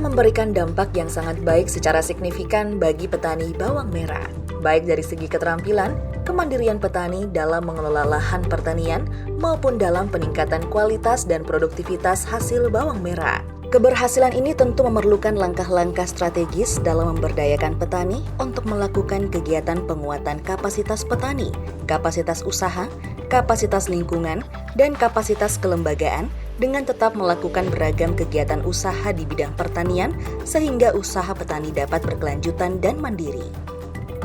memberikan dampak yang sangat baik secara signifikan bagi petani bawang merah, baik dari segi keterampilan, kemandirian petani dalam mengelola lahan pertanian, maupun dalam peningkatan kualitas dan produktivitas hasil bawang merah. Keberhasilan ini tentu memerlukan langkah-langkah strategis dalam memberdayakan petani untuk melakukan kegiatan penguatan kapasitas petani, kapasitas usaha, kapasitas lingkungan, dan kapasitas kelembagaan dengan tetap melakukan beragam kegiatan usaha di bidang pertanian sehingga usaha petani dapat berkelanjutan dan mandiri.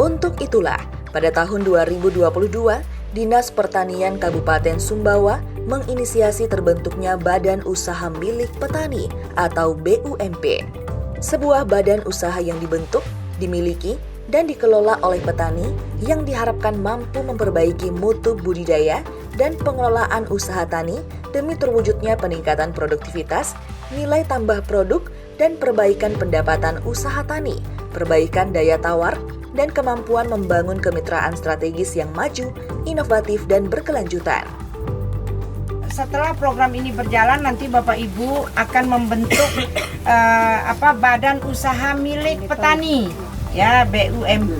Untuk itulah, pada tahun 2022, Dinas Pertanian Kabupaten Sumbawa menginisiasi terbentuknya Badan Usaha Milik Petani atau BUMP. Sebuah badan usaha yang dibentuk, dimiliki, dan dikelola oleh petani yang diharapkan mampu memperbaiki mutu budidaya dan pengelolaan usaha tani demi terwujudnya peningkatan produktivitas, nilai tambah produk, dan perbaikan pendapatan usaha tani, perbaikan daya tawar, dan kemampuan membangun kemitraan strategis yang maju, inovatif, dan berkelanjutan. Setelah program ini berjalan, nanti Bapak Ibu akan membentuk Badan Usaha Milik Petani, ya BUMP,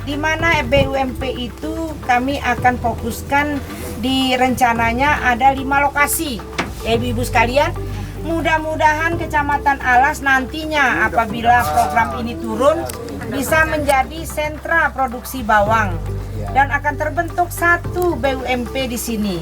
di mana BUMP itu kami akan fokuskan di rencananya ada 5 lokasi. Ya Ibu-ibu sekalian, mudah-mudahan Kecamatan Alas nantinya apabila program ini turun bisa menjadi sentra produksi bawang dan akan terbentuk satu BUMP di sini.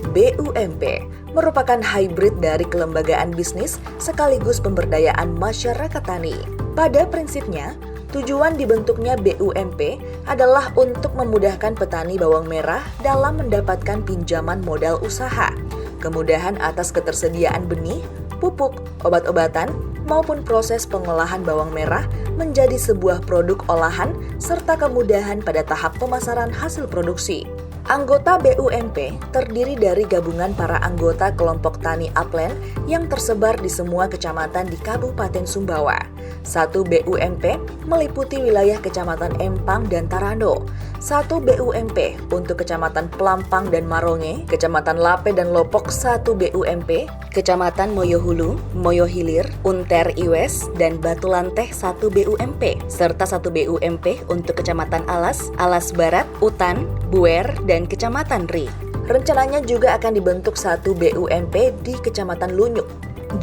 BUMP merupakan hybrid dari kelembagaan bisnis sekaligus pemberdayaan masyarakat tani. Pada prinsipnya, tujuan dibentuknya BUMP adalah untuk memudahkan petani bawang merah dalam mendapatkan pinjaman modal usaha, kemudahan atas ketersediaan benih, pupuk, obat-obatan, maupun proses pengolahan bawang merah menjadi sebuah produk olahan serta kemudahan pada tahap pemasaran hasil produksi. Anggota BUMP terdiri dari gabungan para anggota kelompok tani upland yang tersebar di semua kecamatan di Kabupaten Sumbawa. Satu BUMP meliputi wilayah Kecamatan Empang dan Tarando. Satu BUMP untuk Kecamatan Pelampang dan Maronge, Kecamatan Lape dan Lopok. Satu BUMP Kecamatan Moyohulu, Moyohilir, Unter Iwes, dan Batulanteh. Satu BUMP serta satu BUMP untuk Kecamatan Alas, Alas Barat, Utan, Buer, dan Kecamatan Ri. Rencananya juga akan dibentuk satu BUMP di Kecamatan Lunyuk.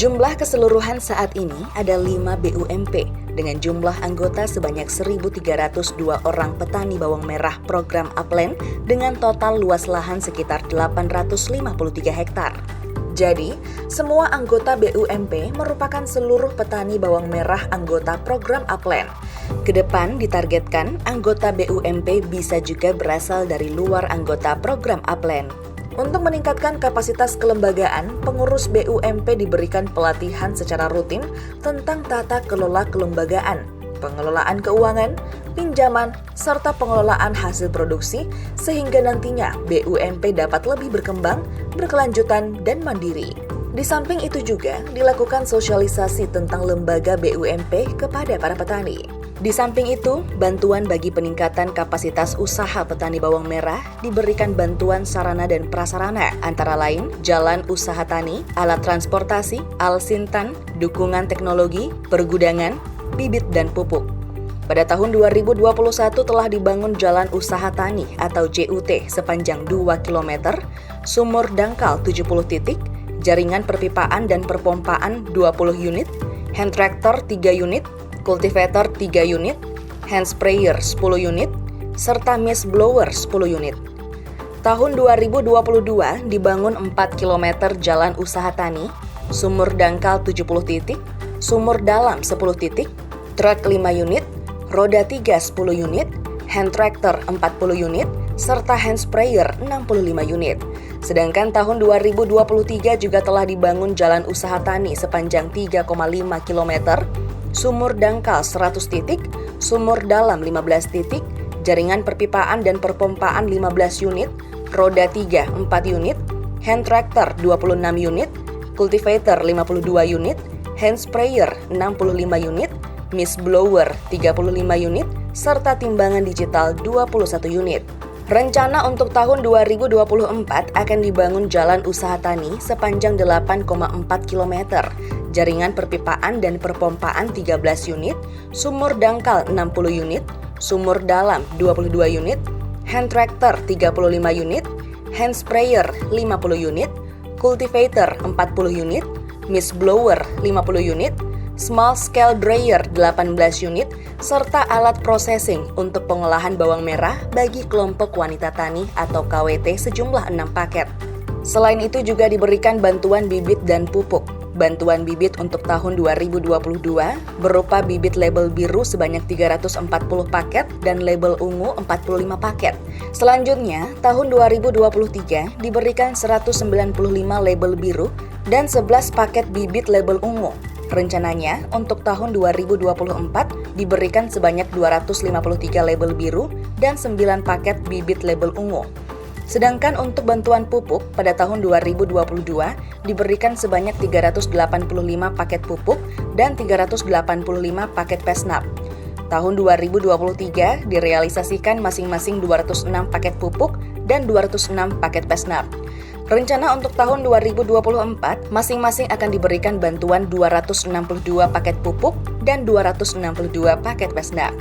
Jumlah keseluruhan saat ini ada 5 BUMP dengan jumlah anggota sebanyak 1.302 orang petani bawang merah program upland dengan total luas lahan sekitar 853 hektar. Jadi, semua anggota BUMP merupakan seluruh petani bawang merah anggota program upland. Kedepan ditargetkan anggota BUMP bisa juga berasal dari luar anggota program upland. Untuk meningkatkan kapasitas kelembagaan, pengurus BUMP diberikan pelatihan secara rutin tentang tata kelola kelembagaan, pengelolaan keuangan, pinjaman, serta pengelolaan hasil produksi sehingga nantinya BUMP dapat lebih berkembang, berkelanjutan, dan mandiri. Di samping itu juga dilakukan sosialisasi tentang lembaga BUMP kepada para petani. Di samping itu, bantuan bagi peningkatan kapasitas usaha petani bawang merah diberikan bantuan sarana dan prasarana, antara lain jalan usaha tani, alat transportasi, alsintan, dukungan teknologi, pergudangan, bibit dan pupuk. Pada tahun 2021 telah dibangun jalan usaha tani atau JUT sepanjang 2 km, sumur dangkal 70 titik, jaringan perpipaan dan perpompaan 20 unit, hand tractor 3 unit, kultivator 3 unit, hand sprayer 10 unit, serta mist blower 10 unit. Tahun 2022 dibangun 4 km jalan usaha tani, sumur dangkal 70 titik, sumur dalam 10 titik, truk 5 unit, roda 3 10 unit, hand tractor 40 unit, serta hand sprayer 65 unit. Sedangkan tahun 2023 juga telah dibangun jalan usaha tani sepanjang 3,5 km, sumur dangkal 100 titik, sumur dalam 15 titik, jaringan perpipaan dan perpompaan 15 unit, roda 3 4 unit, hand tractor 26 unit, cultivator 52 unit, hand sprayer 65 unit, mist blower 35 unit, serta timbangan digital 21 unit. Rencana untuk tahun 2024 akan dibangun jalan usaha tani sepanjang 8,4 km, jaringan perpipaan dan perpompaan 13 unit, sumur dangkal 60 unit, sumur dalam 22 unit, hand tractor 35 unit, hand sprayer 50 unit, cultivator 40 unit, mist blower 50 unit, small scale dryer 18 unit, serta alat processing untuk pengolahan bawang merah bagi kelompok wanita tani atau KWT sejumlah 6 paket. Selain itu juga diberikan bantuan bibit dan pupuk. Bantuan bibit untuk tahun 2022 berupa bibit label biru sebanyak 340 paket dan label ungu 45 paket. Selanjutnya, tahun 2023 diberikan 195 label biru dan 11 paket bibit label ungu. Rencananya, untuk tahun 2024 diberikan sebanyak 253 label biru dan 9 paket bibit label ungu. Sedangkan untuk bantuan pupuk pada tahun 2022 diberikan sebanyak 385 paket pupuk dan 385 paket pesnap. Tahun 2023 direalisasikan masing-masing 206 paket pupuk dan 206 paket pesnap. Rencana untuk tahun 2024 masing-masing akan diberikan bantuan 262 paket pupuk dan 262 paket pesnap.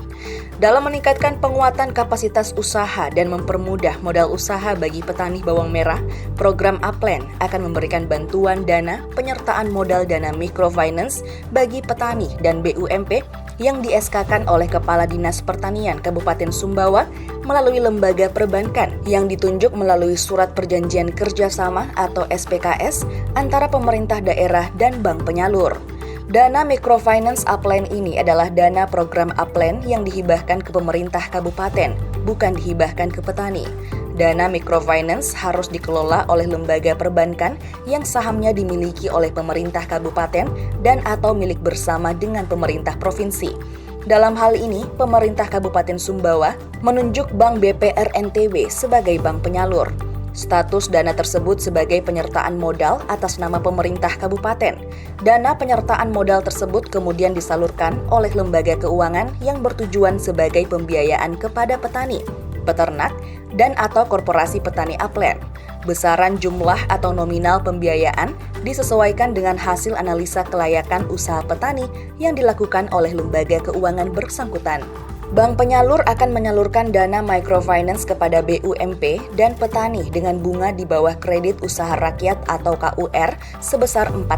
Dalam meningkatkan penguatan kapasitas usaha dan mempermudah modal usaha bagi petani bawang merah, program Upland akan memberikan bantuan dana penyertaan modal dana microfinance bagi petani dan BUMP yang di-SK-kan oleh Kepala Dinas Pertanian Kabupaten Sumbawa melalui lembaga perbankan yang ditunjuk melalui Surat Perjanjian Kerjasama atau SPKS antara pemerintah daerah dan bank penyalur. Dana Microfinance Upland ini adalah dana program Upland yang dihibahkan ke pemerintah kabupaten, bukan dihibahkan ke petani. Dana microfinance harus dikelola oleh lembaga perbankan yang sahamnya dimiliki oleh pemerintah kabupaten dan atau milik bersama dengan pemerintah provinsi. Dalam hal ini, pemerintah Kabupaten Sumbawa menunjuk Bank BPR NTB sebagai bank penyalur. Status dana tersebut sebagai penyertaan modal atas nama pemerintah kabupaten. Dana penyertaan modal tersebut kemudian disalurkan oleh lembaga keuangan yang bertujuan sebagai pembiayaan kepada petani, peternak, dan atau korporasi petani Upland. Besaran jumlah atau nominal pembiayaan disesuaikan dengan hasil analisa kelayakan usaha petani yang dilakukan oleh lembaga keuangan bersangkutan. Bank penyalur akan menyalurkan dana microfinance kepada BUMP dan petani dengan bunga di bawah kredit usaha rakyat atau KUR sebesar 4%.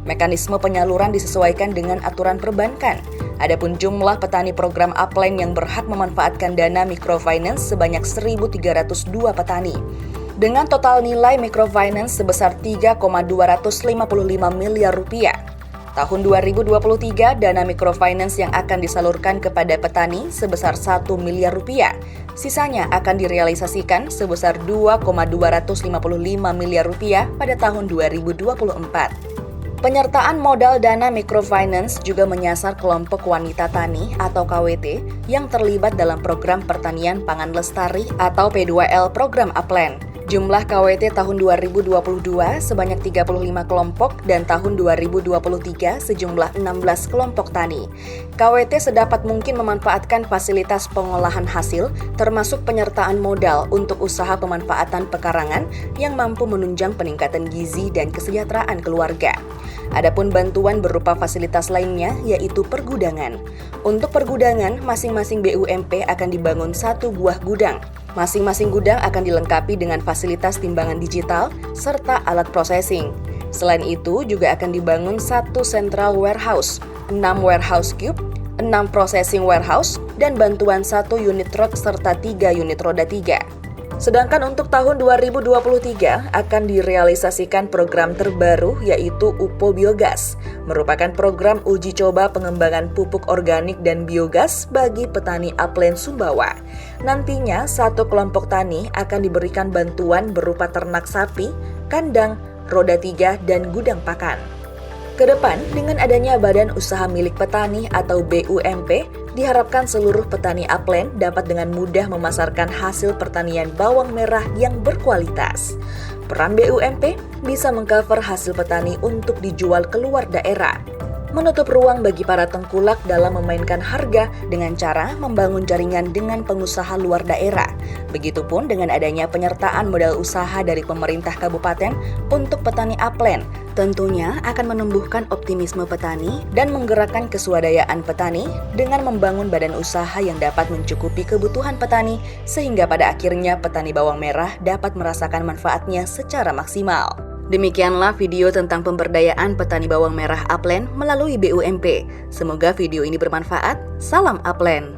Mekanisme penyaluran disesuaikan dengan aturan perbankan. Adapun jumlah petani program Upland yang berhak memanfaatkan dana microfinance sebanyak 1.302 petani. Dengan total nilai microfinance sebesar 3,255 miliar rupiah. Tahun 2023, dana microfinance yang akan disalurkan kepada petani sebesar 1 miliar rupiah. Sisanya akan direalisasikan sebesar 2,255 miliar rupiah pada tahun 2024. Penyertaan modal dana microfinance juga menyasar kelompok wanita tani atau KWT yang terlibat dalam program pertanian pangan lestari atau P2L program Upland. Jumlah KWT tahun 2022 sebanyak 35 kelompok dan tahun 2023 sejumlah 16 kelompok tani. KWT sedapat mungkin memanfaatkan fasilitas pengolahan hasil termasuk penyertaan modal untuk usaha pemanfaatan pekarangan yang mampu menunjang peningkatan gizi dan kesejahteraan keluarga. Adapun bantuan berupa fasilitas lainnya yaitu pergudangan. Untuk pergudangan, masing-masing BUMP akan dibangun 1 buah gudang. Masing-masing gudang akan dilengkapi dengan fasilitas timbangan digital serta alat processing. Selain itu, juga akan dibangun 1 central warehouse, 6 warehouse cube, 6 processing warehouse, dan bantuan 1 unit truk serta 3 unit roda 3. Sedangkan untuk tahun 2023 akan direalisasikan program terbaru yaitu UPO Biogas, merupakan program uji coba pengembangan pupuk organik dan biogas bagi petani Upland Sumbawa. Nantinya satu kelompok tani akan diberikan bantuan berupa ternak sapi, kandang, roda 3, dan gudang pakan. Kedepan, dengan adanya Badan Usaha Milik Petani atau BUMP, diharapkan seluruh petani Upland dapat dengan mudah memasarkan hasil pertanian bawang merah yang berkualitas. Peran BUMP bisa mengcover hasil petani untuk dijual keluar daerah. menutup ruang bagi para tengkulak dalam memainkan harga dengan cara membangun jaringan dengan pengusaha luar daerah. Begitupun dengan adanya penyertaan modal usaha dari pemerintah kabupaten untuk petani aplen, tentunya akan menumbuhkan optimisme petani dan menggerakkan keswadayaan petani dengan membangun badan usaha yang dapat mencukupi kebutuhan petani sehingga pada akhirnya petani bawang merah dapat merasakan manfaatnya secara maksimal. Demikianlah video tentang pemberdayaan petani bawang merah Aplen melalui BUMP. Semoga video ini bermanfaat. Salam Aplen.